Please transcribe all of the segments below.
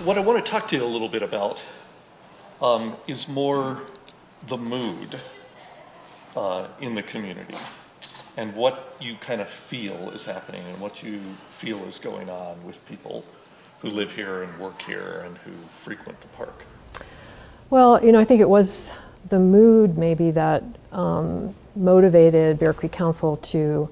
what I want to talk to you a little bit about is more the mood in the community and what you kind of feel is happening and what you feel is going on with people who live here and work here and who frequent the park. Well, I think it was the mood maybe that motivated Bear Creek Council to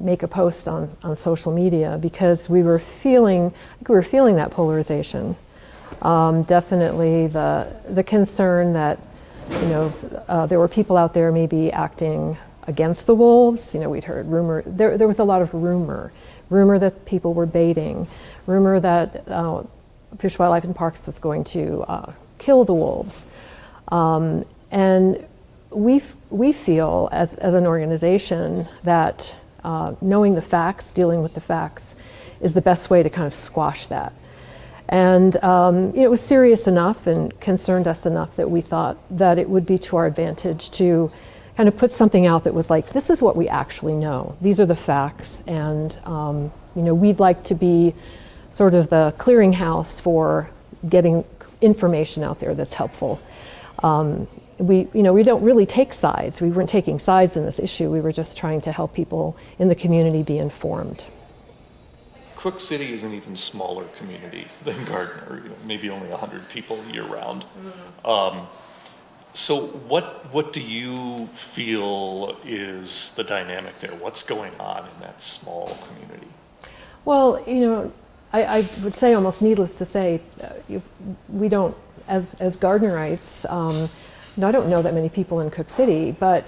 make a post on social media, because we were feeling that polarization. Definitely the concern that there were people out there maybe acting against the wolves. We'd heard rumor. There was a lot of rumor that people were baiting, rumor that Fish, Wildlife and Parks was going to kill the wolves, and we feel as an organization that knowing the facts, dealing with the facts, is the best way to kind of squash that. And it was serious enough and concerned us enough that we thought that it would be to our advantage to kind of put something out that was like, this is what we actually know. These are the facts, and we'd like to be sort of the clearinghouse for getting information out there that's helpful. We don't really take sides. We weren't taking sides in this issue. We were just trying to help people in the community be informed. Cook City is an even smaller community than Gardner, maybe only 100 people year-round. So what do you feel is the dynamic there? What's going on in that small community? Well, I would say, almost needless to say, we don't, as Gardnerites, I don't know that many people in Cook City, but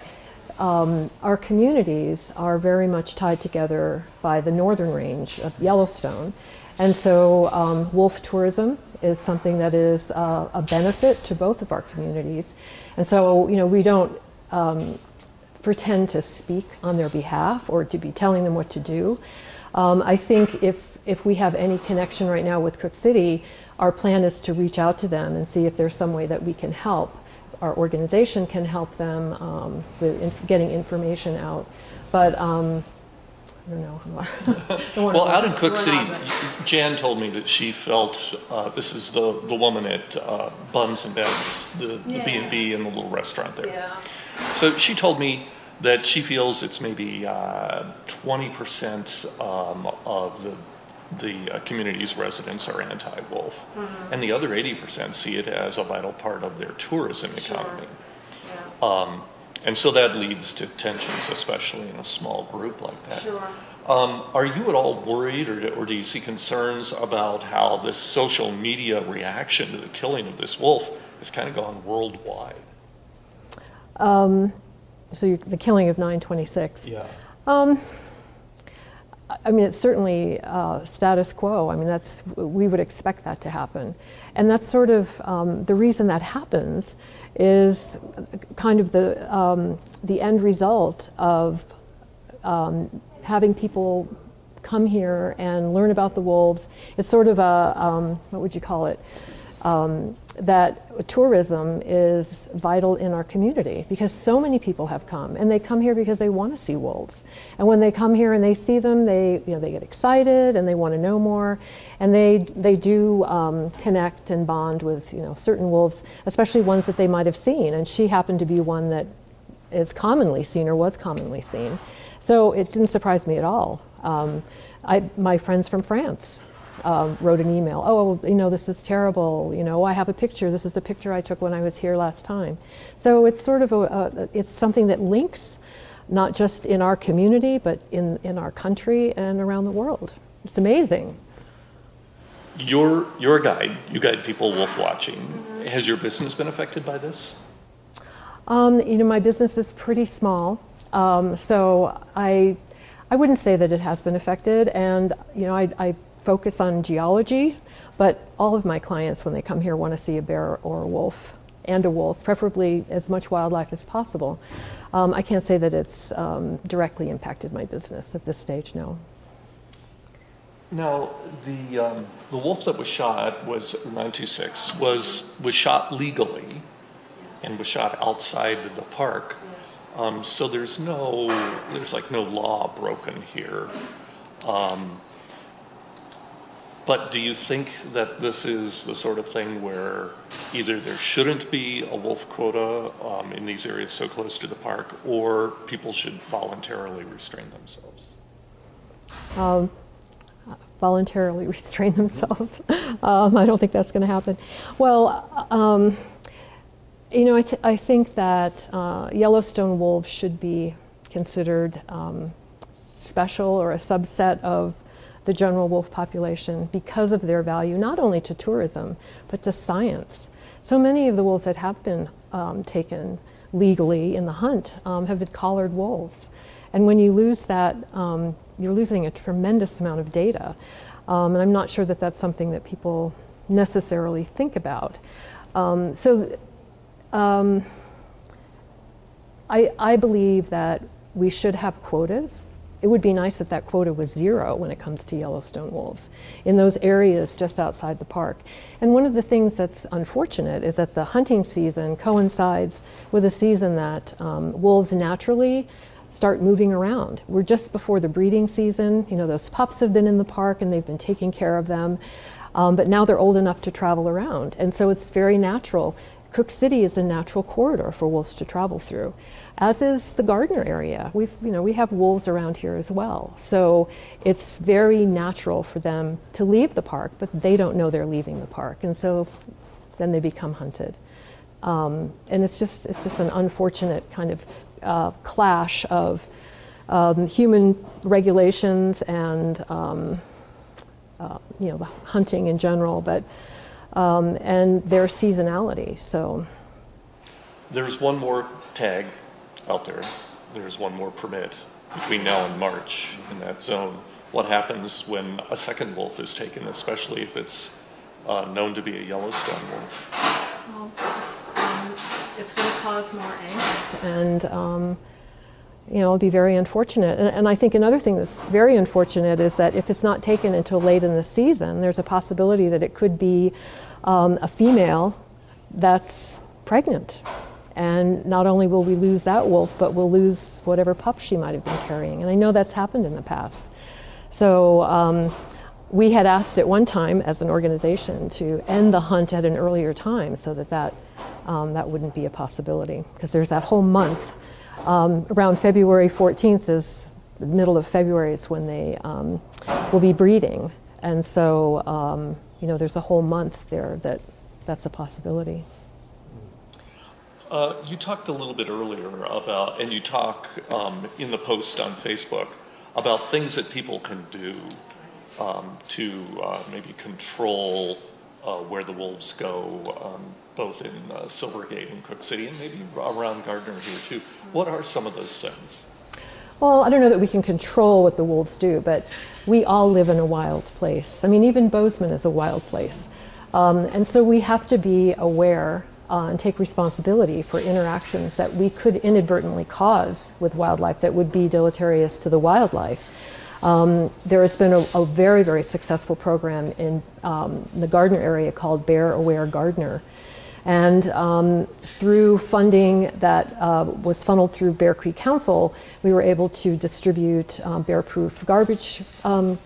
our communities are very much tied together by the northern range of Yellowstone. And so wolf tourism is something that is a benefit to both of our communities. And so, we don't pretend to speak on their behalf or to be telling them what to do. I think if we have any connection right now with Cook City, our plan is to reach out to them and see if there's some way that we can help. Our organization can help them with getting information out. But I don't know. Well, out in Cook City, Jan told me that she felt, this is the woman at Buns and Beds, the B&B and the little restaurant there. Yeah. So she told me that she feels it's maybe 20% of the community's residents are anti-wolf, and the other 80% see it as a vital part of their tourism economy. Yeah. And so that leads to tensions, especially in a small group like that. Sure. Are you at all worried, or do you see concerns about how this social media reaction to the killing of this wolf has kind of gone worldwide? So the killing of 926. Yeah. It's certainly status quo. We would expect that to happen. And that's sort of the reason that happens is kind of the end result of having people come here and learn about the wolves. It's sort of a, what would you call it? That tourism is vital in our community, because so many people have come, and they come here because they want to see wolves. And when they come here and they see them, they get excited and they want to know more, and they do connect and bond with certain wolves, especially ones that they might have seen. And she happened to be one that is commonly seen, or was commonly seen. So it didn't surprise me at all. My friends from France wrote an email. Oh, this is terrible. I have a picture. This is the picture I took when I was here last time. So it's sort of it's something that links not just in our community, but in our country and around the world. It's amazing. You're a guide. You guide people wolf watching. Has your business been affected by this? My business is pretty small, so I wouldn't say that it has been affected. And I focus on geology, but all of my clients, when they come here, want to see a bear or a wolf, preferably as much wildlife as possible. I can't say that it's directly impacted my business at this stage, no. Now, the wolf that was shot was 926 was shot legally, yes, and was shot outside of the park. Yes. So there's no law broken here. But do you think that this is the sort of thing where either there shouldn't be a wolf quota in these areas so close to the park, or people should voluntarily restrain themselves? Voluntarily restrain themselves. I don't think that's going to happen. Well, you know, I think that Yellowstone wolves should be considered special or a subset of the general wolf population because of their value, not only to tourism, but to science. So many of the wolves that have been taken legally in the hunt have been collared wolves. And when you lose that, you're losing a tremendous amount of data. And I'm not sure that that's something that people necessarily think about. I believe that we should have quotas. It would be nice if that quota was 0 when it comes to Yellowstone wolves in those areas just outside the park. And one of the things that's unfortunate is that the hunting season coincides with a season that wolves naturally start moving around. We're just before the breeding season. You know, those pups have been in the park and they've been taking care of them, but now they're old enough to travel around. And so it's very natural. Cook City is a natural corridor for wolves to travel through, as is the Gardner area. We have wolves around here as well. So it's very natural for them to leave the park, but they don't know they're leaving the park. And so then they become hunted. And it's just an unfortunate kind of clash of human regulations and the hunting in general, but and their seasonality. So there's one more tag out there. There's one more permit between now and March in that zone. What happens when a second wolf is taken, especially if it's known to be a Yellowstone wolf? Well, it's going to cause more angst, and it'll be very unfortunate. And I think another thing that's very unfortunate is that if it's not taken until late in the season, there's a possibility that it could be a female that's pregnant. And not only will we lose that wolf, but we'll lose whatever pup she might have been carrying. And I know that's happened in the past. So we had asked at one time as an organization to end the hunt at an earlier time so that wouldn't be a possibility. Because there's that whole month. Around February 14th is the middle of February is when they will be breeding. And so, there's a whole month there that's a possibility. You talked a little bit earlier about, and you talk in the post on Facebook about things that people can do to maybe control where the wolves go, both in Silvergate and Cook City, and maybe around Gardner here too. What are some of those things? Well, I don't know that we can control what the wolves do, but we all live in a wild place. I mean, even Bozeman is a wild place. And so we have to be aware and take responsibility for interactions that we could inadvertently cause with wildlife that would be deleterious to the wildlife. There has been a very, very successful program in the Gardner area called Bear Aware Gardner. And through funding that was funneled through Bear Creek Council, we were able to distribute bear-proof garbage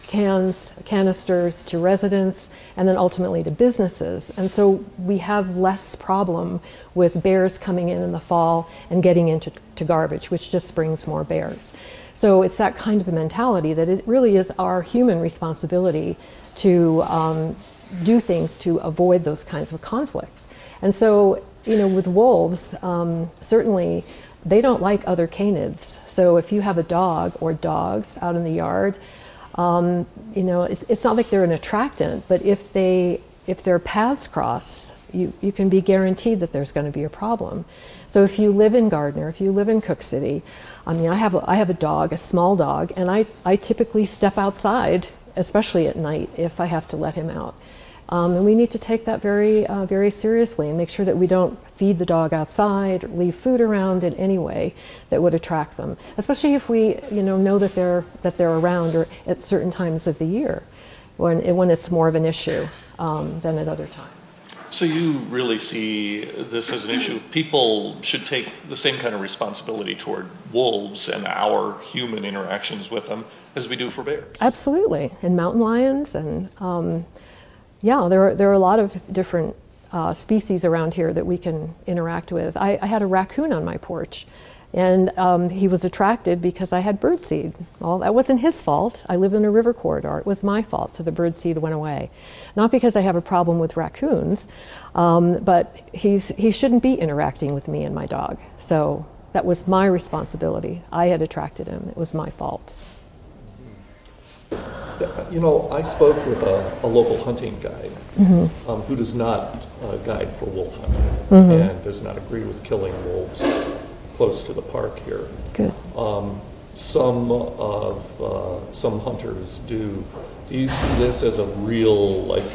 canisters to residents and then ultimately to businesses. And so we have less problem with bears coming in the fall and getting into garbage, which just brings more bears. So it's that kind of a mentality that it really is our human responsibility to do things to avoid those kinds of conflicts. And so, with wolves, certainly they don't like other canids. So if you have a dog or dogs out in the yard, it's not like they're an attractant, but if their paths cross, you can be guaranteed that there's going to be a problem. So if you live in Gardner, if you live in Cook City, I have a dog, a small dog, and I typically step outside, especially at night, if I have to let him out. And we need to take that very, very seriously and make sure that we don't feed the dog outside or leave food around in any way that would attract them, especially if we, know that they're around or at certain times of the year when it's more of an issue than at other times. So you really see this as an issue. People should take the same kind of responsibility toward wolves and our human interactions with them as we do for bears. Absolutely, and mountain lions, and yeah, there are a lot of different species around here that we can interact with. I had a raccoon on my porch, and he was attracted because I had birdseed. Well, that wasn't his fault. I live in a river corridor. It was my fault, so the birdseed went away. Not because I have a problem with raccoons, but he shouldn't be interacting with me and my dog. So that was my responsibility. I had attracted him. It was my fault. You know, I spoke with a local hunting guide who does not guide for wolf hunting and does not agree with killing wolves close to the park here. Good. Some hunters do. Do you see this as a real, like,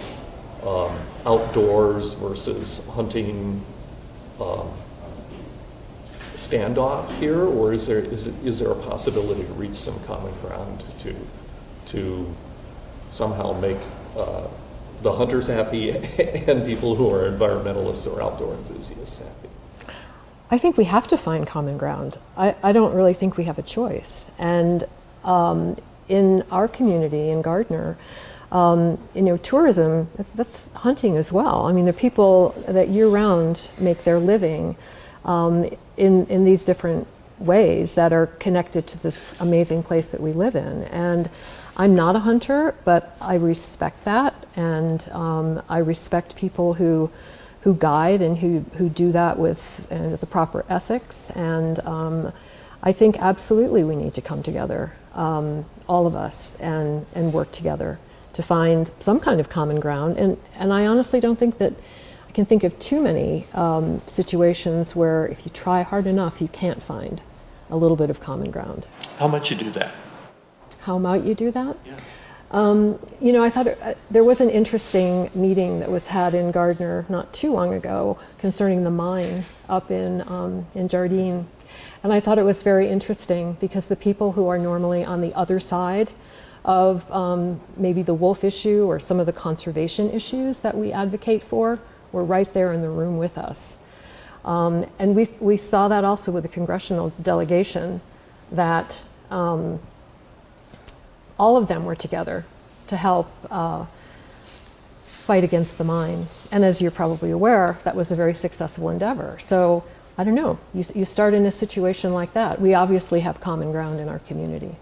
outdoors versus hunting standoff here, or is there a possibility to reach some common ground to somehow make the hunters happy and people who are environmentalists or outdoor enthusiasts happy? I think we have to find common ground. I don't really think we have a choice. And in our community, in Gardner, you know, tourism, that's hunting as well. I mean, the people that year-round make their living in these different ways that are connected to this amazing place that we live in. And I'm not a hunter, but I respect that, and I respect people who guide and who do that with the proper ethics. And I think absolutely we need to come together, all of us, and work together to find some kind of common ground. And I honestly don't think that I can think of too many situations where if you try hard enough, you can't find a little bit of common ground. How might you do that? How might you do that? Yeah. You know, I thought there was an interesting meeting that was had in Gardner not too long ago concerning the mine up in Jardine. And I thought it was very interesting because the people who are normally on the other side of maybe the wolf issue or some of the conservation issues that we advocate for were right there in the room with us. And we saw that also with the congressional delegation, that all of them were together to help fight against the mine. And as you're probably aware, that was a very successful endeavor. So I don't know, you start in a situation like that. We obviously have common ground in our community.